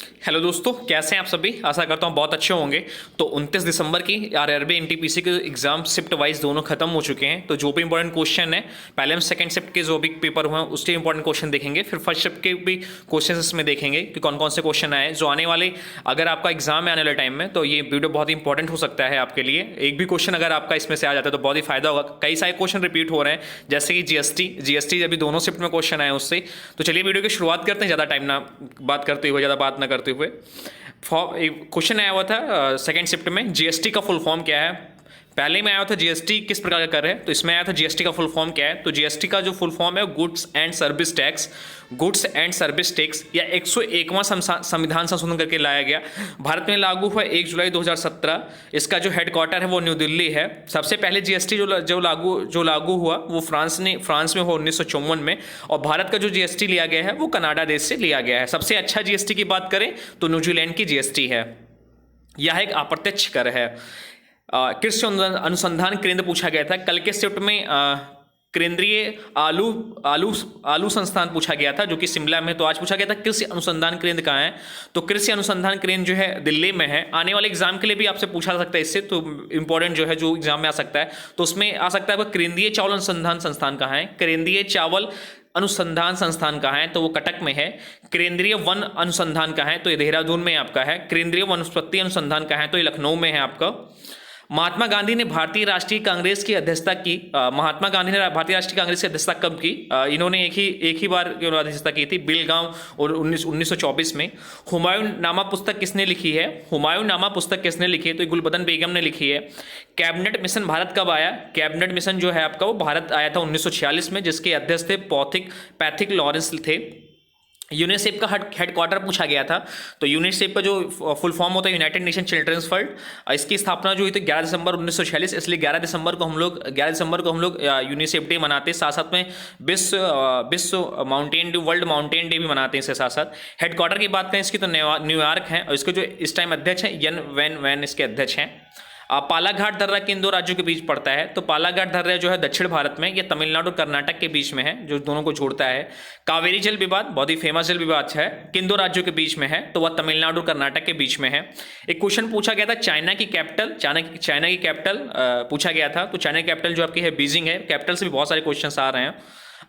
Hello दोस्तों, कैसे हैं आप सभी। आशा करता हूं बहुत अच्छे होंगे। तो 29 दिसंबर की आरआरबी एनटीपीसी के एग्जाम शिफ्ट वाइज दोनों खत्म हो चुके हैं। तो जो भी इंपॉर्टेंट क्वेश्चन है, पहले हम सेकंड शिफ्ट के जो भी पेपर हुए हैं उसके इंपॉर्टेंट क्वेश्चन देखेंगे, फिर फर्स्ट शिफ्ट के भी क्वेश्चन इसमें देखेंगे कि कौन कौन से क्वेश्चन आए जो आने वाले, अगर आपका एग्जाम है आने वाले टाइम में, तो ये वीडियो बहुत ही इंपॉर्टेंट हो सकता है आपके लिए। एक भी क्वेश्चन अगर आपका इसमें से आ जाता है तो बहुत ही फायदा होगा। कई सारे क्वेश्चन रिपीट हो रहे हैं, जैसे कि जीएसटी अभी दोनों शिफ्ट में क्वेश्चन आए उससे। तो चलिए वीडियो की शुरुआत करते हैं, ज़्यादा टाइम ना बात करते हुए, ज़्यादा बात ना करते हुए। क्वेश्चन आया हुआ था सेकंड शिफ्ट में, जीएसटी का फुल फॉर्म क्या है। पहले में आया था जीएसटी किस प्रकार का कर रहे हैं, तो इसमें आया था जीएसटी का फुल फॉर्म क्या है। तो जीएसटी का जो फुल फॉर्म है goods and service tax, goods and service tax या 101वां संविधान संशोधन करके लाया गया। भारत में लागू हुआ 1 जुलाई 2017। इसका जो हेडक्वार्टर है वो न्यू दिल्ली है। सबसे पहले जीएसटी जो लागू हुआ वो फ्रांस में हुआ 1954 में, और भारत का जो जीएसटी लिया गया है वो कनाडा देश से लिया गया है। सबसे अच्छा जीएसटी की बात करें तो न्यूजीलैंड की जीएसटी है। यह एक अप्रत्यक्ष कर है। कृषि अनुसंधान केंद्र पूछा गया था कल के शिफ्ट में। केंद्रीय आलू आलू आलू संस्थान पूछा गया था जो कि शिमला में। तो आज पूछा गया था कृषि अनुसंधान केंद्र कहाँ है, तो कृषि अनुसंधान केंद्र जो है दिल्ली में है। आने वाले एग्जाम के लिए भी आपसे पूछा सकता है इससे, तो इंपॉर्टेंट जो है जो एग्जाम में आ सकता है, तो उसमें आ सकता है आपका केंद्रीय चावल अनुसंधान संस्थान कहाँ है। केंद्रीय चावल अनुसंधान संस्थान कहाँ है, तो वो कटक में है। केंद्रीय वन अनुसंधान कहाँ है, तो ये देहरादून में आपका है। केंद्रीय वनस्पति अनुसंधान कहाँ है, तो ये लखनऊ में है आपका। महात्मा गांधी ने भारतीय राष्ट्रीय कांग्रेस की अध्यक्षता की। महात्मा गांधी ने भारतीय राष्ट्रीय कांग्रेस की अध्यक्षता कब की। इन्होंने एक ही बार अध्यक्षता की थी, बेलगांव और 1924 में। हुमायूं नामा पुस्तक किसने लिखी है, हुमायूं नामा पुस्तक किसने लिखी है, तो गुलबदन बेगम ने लिखी है। कैबिनेट मिशन भारत कब आया, कैबिनेट मिशन जो है आपका वो भारत आया था 1946 में, जिसके अध्यक्ष थे पैथिक लॉरेंस थे। यूनिसेफ का हेडक्वार्टर पूछा गया था, तो यूनिसेफ का जो फुल फॉर्म होता है यूनाइटेड नेशन चिल्ड्रंस फंड। इसकी स्थापना जो हुई थी 11 दिसंबर 1946, इसलिए 11 दिसंबर को हम लोग यूनिसेफ डे मनाते हैं। साथ साथ में विश्व mountain day, world mountain day भी मनाते हैं इसके साथ साथ। हेडक्वार्टर की बात करें इसकी तो न्यूयॉर्क है, और इसके जो इस टाइम अध्यक्ष हैं यन वैन वैन इसके अध्यक्ष हैं। पालाघाट दर्रा किन दो राज्यों के बीच पड़ता है, तो पालाघाट दर्रा जो है दक्षिण भारत में, ये तमिलनाडु और कर्नाटक के बीच में है, जो दोनों को जोड़ता है। कावेरी जल विवाद बहुत ही फेमस जल विवाद है, किन दो राज्यों के बीच में है, तो वह तमिलनाडु और कर्नाटक के बीच में है। एक क्वेश्चन पूछा गया था चाइना की कैपिटल पूछा गया था, तो चाइना की कैपिटल जो आपकी है बीजिंग है। कैपिटल से भी बहुत सारे क्वेश्चन आ रहे हैं।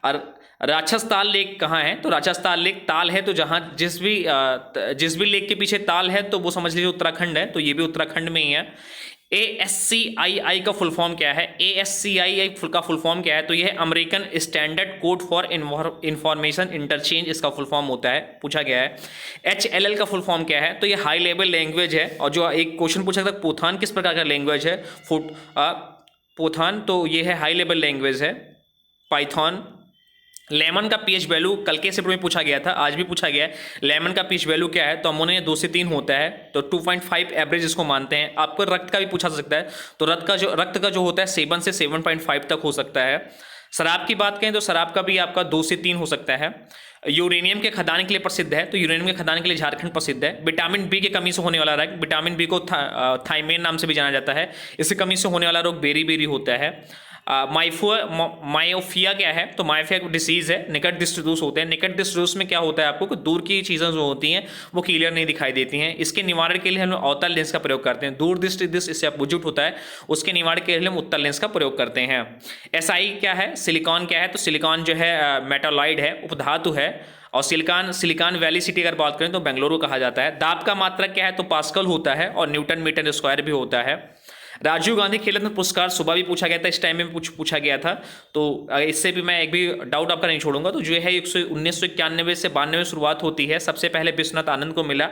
और राजस्थान लेक कहाँ है, तो राजस्थान लेक ताल है, तो जहाँ जिस भी लेक के पीछे ताल है तो वो समझ लीजिए उत्तराखंड है, तो ये भी उत्तराखंड में ही है। ASCII का फुल फॉर्म क्या है, ASCII का फुल फॉर्म क्या है, तो यह है American standard code for information interchange, इसका फुल फॉर्म होता है, पूछा गया है। HLL का फुल फॉर्म क्या है, तो यह हाई लेवल लैंग्वेज है। और जो एक क्वेश्चन पूछा था पोथान किस प्रकार का लैंग्वेज है, पोथान, तो यह है हाई लेवल लैंग्वेज है, पाइथन। लेमन का पीएच वैल्यू कल के शिफ्ट में पूछा गया था, आज भी पूछा गया है। लेमन का पीएच वैल्यू क्या है, तो अमोनिया 2 से 3 होता है, तो 2.5 एवरेज इसको मानते हैं। आपको रक्त का भी पूछा जा सकता है, तो रक्त का जो होता है 7 से 7.5 तक हो सकता है। शराब की बात करें तो शराब का भी आपका 2 से 3 हो सकता है। यूरेनियम के खदान के लिए प्रसिद्ध है, तो यूरेनियम के खदान के लिए झारखंड प्रसिद्ध है। विटामिन बी की कमी से होने वाला रोग, विटामिन बी को थाइमेन नाम से भी जाना जाता है, इसकी कमी से होने वाला रोग बेरी होता है। मायोफिया क्या है, तो मायोफिया डिसीज है, निकट दृष्टि दोष होते हैं। निकट दृष्टि दोष में क्या होता है आपको कि दूर की चीज़ें जो होती हैं वो क्लियर नहीं दिखाई देती हैं। इसके निवारण के लिए हम अवतल लेंस का प्रयोग करते हैं। दूर दृष्टि इससे अपोजिट होता है, उसके निवारण के लिए हम उत्तल लेंस का प्रयोग करते हैं। SI क्या है, सिलिकॉन क्या है, तो सिलिकॉन जो है मेटालॉइड है, उपधातु है। और सिलिकॉन वैली सिटी अगर बात करें तो बेंगलुरु कहा जाता है। दाब का मात्रक क्या है, तो पास्कल होता है, और न्यूटन मीटर स्क्वायर भी होता है। राजीव गांधी खेल रत्न पुरस्कार सुबह भी पूछा गया था, इस टाइम में भी पूछा गया था, तो इससे भी मैं एक भी डाउट आपका नहीं छोड़ूंगा। तो जो है 1991 से 92 में शुरुआत होती है। सबसे पहले विश्वनाथ आनंद को मिला।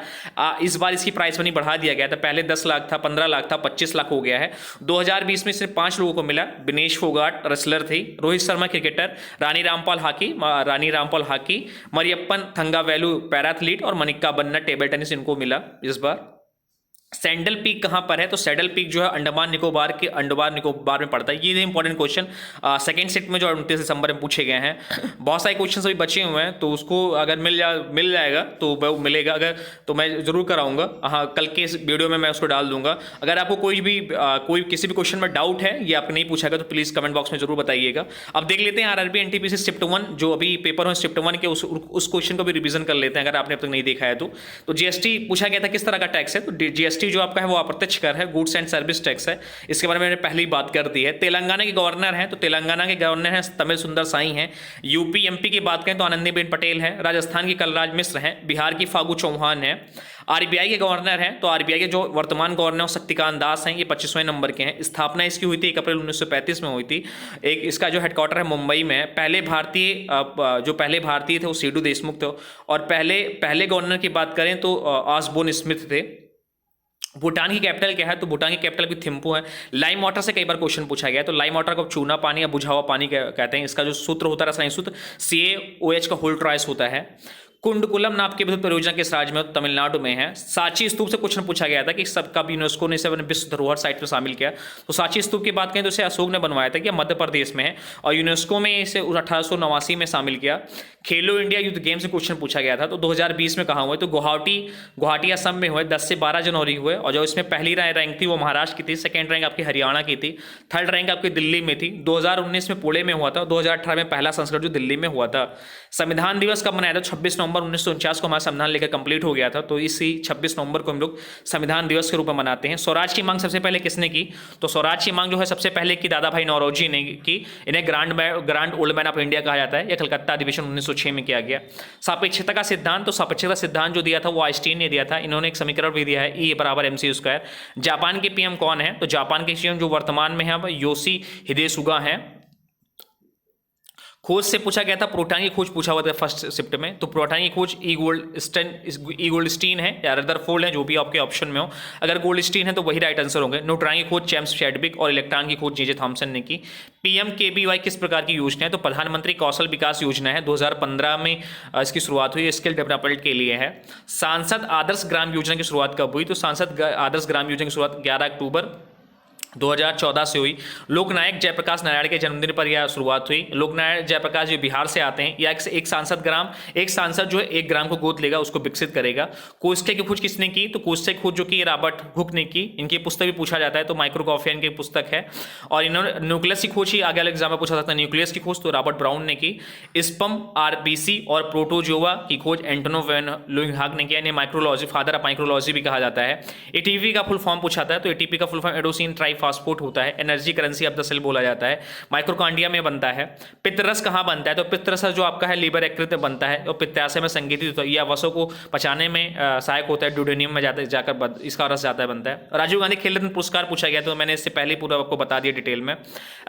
इस बार इसकी प्राइस मनी बढ़ा दिया गया था, पहले 10 लाख था, 15 लाख था, 25 लाख हो गया है। 2020 में सिर्फ 5 लोगों को मिला। विनेश फोगाट रेसलर थी, रोहित शर्मा क्रिकेटर, रानी रामपाल हॉकी, मरियप्पन थंगावेलु पैराथलीट, और मनिका बन्ना टेबल टेनिस, इनको मिला इस बार। सैंडल पीक कहाँ पर है? तो सैडल पीक जो है अंडमान निकोबार में पड़ता है। ये इंपॉर्टेंट क्वेश्चन सेकंड सेट में जो 29 दिसंबर में पूछे गए हैं। बहुत सारे क्वेश्चन अभी बचे हुए हैं, तो उसको अगर मिल जाएगा तो वो मिलेगा, अगर तो मैं जरूर कराऊंगा। हाँ, कल के इस वीडियो में मैं उसको डाल दूंगा। अगर आपको कोई किसी भी क्वेश्चन में डाउट है, ये आपको नहीं पूछा गया, तो प्लीज़ कमेंट बॉक्स में जरूर बताइएगा। अब देख लेते हैं आरआरबी एनटीपीसी शिफ्ट 1 जो अभी पेपर हो शिफ्ट 1 के, उस क्वेश्चन को भी रिवीजन कर लेते हैं अगर आपने अब तक नहीं देखा है तो जीएसटी पूछा गया था किस तरह का टैक्स है। तो जीएसटी जो आपका है वो अप्रत्यक्ष कर है, गुड्स एंड सर्विस टैक्स है। इसके बारे में मैंने पहले ही बात कर दी है। तेलंगाना के गवर्नर हैं, तो तेलंगाना के गवर्नर हैं तमिल सुंदर साई हैं। यूपी एमपी की बात करें तो आनंदीबेन पटेल हैं। राजस्थान की कलराज मिश्र हैं। बिहार की फागू चौहान हैं। आरबीआई के गवर्नर हैं, तो आरबीआई के जो वर्तमान गवर्नर शक्तिकांत दास हैं, ये 25वें नंबर के हैं। स्थापना इसकी हुई थी 1 अप्रैल 1935 में हुई थी। इसका जो हेडक्वार्टर है मुंबई में है। पहले भारतीय थे वो सीडू देशमुख थे। और पहले गवर्नर की बात करें तो ऑसबोर्न स्मिथ थे। भूटान की कैपिटल क्या है? तो भूटान की कैपिटल भी थिम्पू है। लाइम वाटर से कई बार क्वेश्चन पूछा गया है, तो लाइम वाटर को चूना पानी या बुझा हुआ पानी कहते हैं। इसका जो सूत्र होता है, रसायनिक सूत्र CaOH का होल ट्राइस होता है। कुंडकुलम नाप की विद्युत परियोजना किस राज्य में? तमिलनाडु में है। सांची स्तूप से क्वेश्चन पूछा गया था कि सबका यूनेस्को ने इसे विश्व धरोहर साइट में शामिल किया। तो सांची स्तूप की बात करें तो इसे अशोक ने बनवाया था, कि मध्य प्रदेश में है, और यूनेस्को में इसे 1889 में शामिल किया। खेलो इंडिया यूथ गेम से क्वेश्चन पूछा गया था, तो 2020 में कहाँ हुए? तो गुवाहाटी असम में हुए, 10 से 12 जनवरी हुए। और जो इसमें पहली रैंक थी वो महाराष्ट्र की थी, सेकेंड रैंक आपकी हरियाणा की थी, थर्ड रैंक आपकी दिल्ली में थी। 2019 में पुणे में हुआ था, 2018 में पहला संस्करण जो दिल्ली में हुआ था। संविधान दिवस कब मनाया था? 26 नवंबर 1949 को हमारा संविधान लेकर कंप्लीट हो गया था, तो इसी 26 नवंबर को हम लोग संविधान दिवस के रूप में मनाते हैं। स्वराज की मांग सबसे पहले किसने की? तो स्वराज की मांग जो है सबसे पहले की दादा भाई नौरोजी ने की। इन्हें grand old man of India कहा जाता है। यह कलकत्ता अधिवेशन 1906 में किया गया। सापेक्षता का सिद्धांत, तो सापेक्षता सिद्धांत जो दिया था वो आइंस्टीन ने दिया था। इन्होंने एक समीकरण भी दिया है, E = mc²। जापान के पीएम कौन है? तो जापान के पीएम जो वर्तमान में है योशी हिदे सुगा है। खोज से पूछा गया था, प्रोटॉन की खोज पूछा हुआ था फर्स्ट शिफ्ट में, तो प्रोटॉन की खोज ई गोल्डस्टीन है या रदरफोर्ड है, जो भी आपके ऑप्शन में हो। अगर गोल्डस्टीन है तो वही राइट आंसर होंगे। न्यूट्रॉन की खोज जेम्स चैडविक और इलेक्ट्रॉन की खोज जे थॉमसन ने की। PMKVY किस प्रकार की योजना है? तो प्रधानमंत्री कौशल विकास योजना है। 2015 में इसकी शुरुआत हुई, स्किल डेवलपमेंट के लिए है। सांसद आदर्श ग्राम योजना की शुरुआत कब हुई? तो सांसद आदर्श ग्राम योजना की शुरुआत 11 अक्टूबर 2014 से हुई। लोकनायक जयप्रकाश नारायण के जन्मदिन पर यह शुरुआत हुई। लोकनायक जयप्रकाश जो बिहार से आते हैं, या एक सांसद जो है 1 ग्राम को गोद लेगा, उसको विकसित करेगा। कोष्ठक की खोज किसने की? तो कोष्ठक की खोज जो कि रॉबर्ट हुक ने की। इनकी पुस्तक भी पूछा जाता है, तो माइक्रोकॉफियन की पुस्तक है। और इन्होंने न्यूक्लियस की खोज ही आगे वाले एग्जाम में पूछा जाता है, न्यूक्लियस की खोज तो रॉबर्ट ब्राउन ने की। स्पर्म, RBC और प्रोटोजोआ की खोज एंटोनो वैन लुइहाग ने किया। इन्हें माइक्रोलॉजी फादर ऑफ माइक्रोलॉजी भी कहा जाता है। ATP का फुल फॉर्म पूछा था, तो ATP का फुल फॉर्म एडोसिन ट्राइफॉस्फेट होता है। Energy currency of the cell बोला जाता है। माइक्रोकांडिया में बनता है। पित्तरस कहाँ बनता है? तो पित्तरस जो आपका है लीवर यकृत में बनता है, और पित्ताशय में संगीतित होता है। यह वसों को पचाने में सहायक होता है। ड्यूडेनियम में जाकर इसका रस जाता है, बनता है। राजीव गांधी खेल रत्न पुरस्कार पूछा गया, तो मैंने इससे पहले पूरा आपको बता दिया डिटेल में।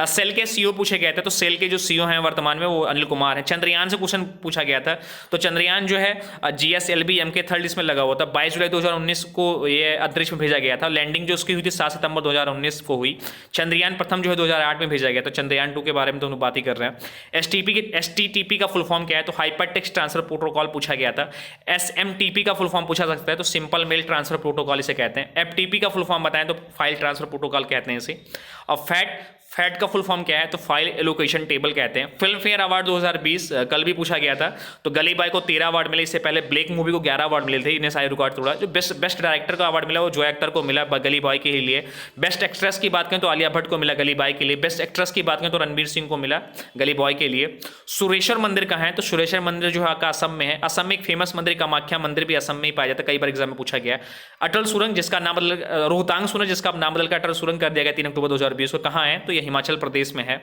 सेल के CEO पूछे गए थे, तो सेल के जो CEO हैं वर्तमान में वो अनिल कुमार है। चंद्रयान से क्वेश्चन पूछा गया था, तो चंद्रयान जो है GSLV MK थर्ड इसमें लगा हुआ था। 22 जुलाई 2019 को ये अंतरिक्ष में भेजा गया था। लैंडिंग जो उसकी हुई थी 7 सितंबर 2019 को हुई। चंद्रयान प्रथम जो है 2008 में भेजा गया, तो चंद्रयान 2 के बारे में तो हम बात ही कर रहे हैं। STTP का फुल फॉर्म क्या है? तो हाइपर टेक्स्ट ट्रांसफर प्रोटोकॉल पूछा गया था। SMTP का फुल फॉर्म पूछा सकता है, तो सिंपल मेल ट्रांसफर प्रोटोकॉल इसे कहते हैं। FTP का फुल फॉर्म बताएं तो फाइल ट्रांसफर प्रोटोकॉल कहते हैं इसे। और फैट का फुल फॉर्म क्या है? तो फाइल एलोकेशन टेबल कहते हैं। फिल्म फेयर अवार्ड 2020 कल भी पूछा गया था, तो गली बॉय को 13 अवार्ड मिले। इससे पहले ब्लैक मूवी को 11 अवार्ड मिले थे, इन्हें सारे रिकॉर्ड तोड़ा। जो बेस्ट डायरेक्टर का अवार्ड मिला वो जोया अख्तर को मिला गली बॉय के लिए। बेस्ट एक्ट्रेस की बात करें तो आलिया भट्ट को मिला गली बॉय के लिए। बेस्ट एक्ट्रेस की बात करें तो रणवीर सिंह को मिला गली बॉय के लिए। सुरेश्वर मंदिर कहाँ है? तो सुरेश्वर मंदिर जो है असम में है। असम में एक फेमस मंदिर कामाख्या मंदिर भी असम में ही पाया जाता है, कई बार एग्जाम में पूछा गया। अटल सुरंग जिसका नाम बदल रोहतांग सुरंग जिसका नाम बदलकर अटल सुरंग कर दिया गया 3 अक्टूबर 2020 को, कहाँ है? तो ये हिमाचल प्रदेश में है।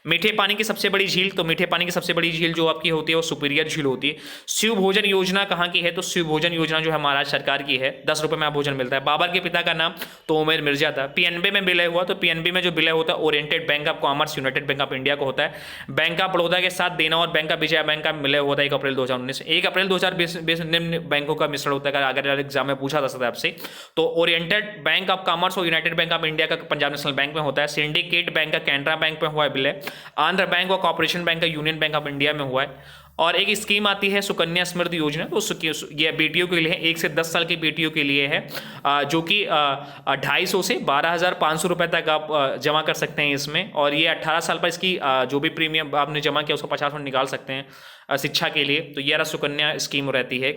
मीठे पानी की सबसे बड़ी झील, तो मीठे पानी की सबसे बड़ी झील जो आपकी होती है वो सुपीरियर झील होती है। शिव भोजन योजना कहाँ की है? तो शिव भोजन योजना जो है महाराष्ट्र सरकार की है। 10 रुपए में भोजन मिलता है। बाबर के पिता का नाम तो उमेर मिर्जा था। PNB में विलय हुआ, तो PNB में जो विलय होता है oriented bank of commerce United bank of India को होता है। बैंक ऑफ बड़ौदा के साथ देना और बैंक ऑफ विजया बैंक का विलय होता है 1 अप्रैल 2019। 1 अप्रैल 2020 निम्न बैंकों का मिश्रण होता है। अगर आगे एग्जाम में पूछा जा सकता है आपसे, तो ओरिएंटेड बैंक ऑफ कॉमर्स और यूनाइटेड बैंक ऑफ इंडिया का पंजाब नेशनल बैंक में होता है। सिंडिकेट बैंक का कैनरा बैंक में हुआ है विलय। आंध्र बैंक और कॉर्पोरेशन बैंक का यूनियन बैंक ऑफ इंडिया में हुआ है। और एक स्कीम आती है सुकन्या समृद्धि योजना, तो ये बेटियों के लिए है, 1 से 10 साल की बेटियों के लिए है, जो कि 250 से 12,500 रुपये तक आप जमा कर सकते हैं इसमें। और ये 18 साल पर इसकी जो भी प्रीमियम आपने जमा किया उसको 50% निकाल सकते हैं शिक्षा के लिए। तो ये सुकन्या स्कीम रहती है।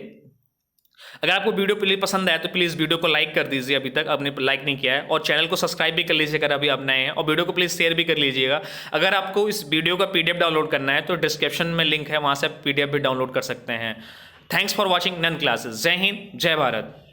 अगर आपको वीडियो प्लीज पसंद आया तो प्लीज़ वीडियो को लाइक कर दीजिए, अभी तक आपने लाइक नहीं किया है, और चैनल को सब्सक्राइब भी कर लीजिए अगर अभी आप नए हैं, और वीडियो को प्लीज़ शेयर भी कर लीजिएगा। अगर आपको इस वीडियो का पीडीएफ डाउनलोड करना है तो डिस्क्रिप्शन में लिंक है, वहाँ से आप पीडीएफ भी डाउनलोड कर सकते हैं। थैंक्स फॉर वॉचिंग नन क्लासेस। जय हिंद, जय भारत।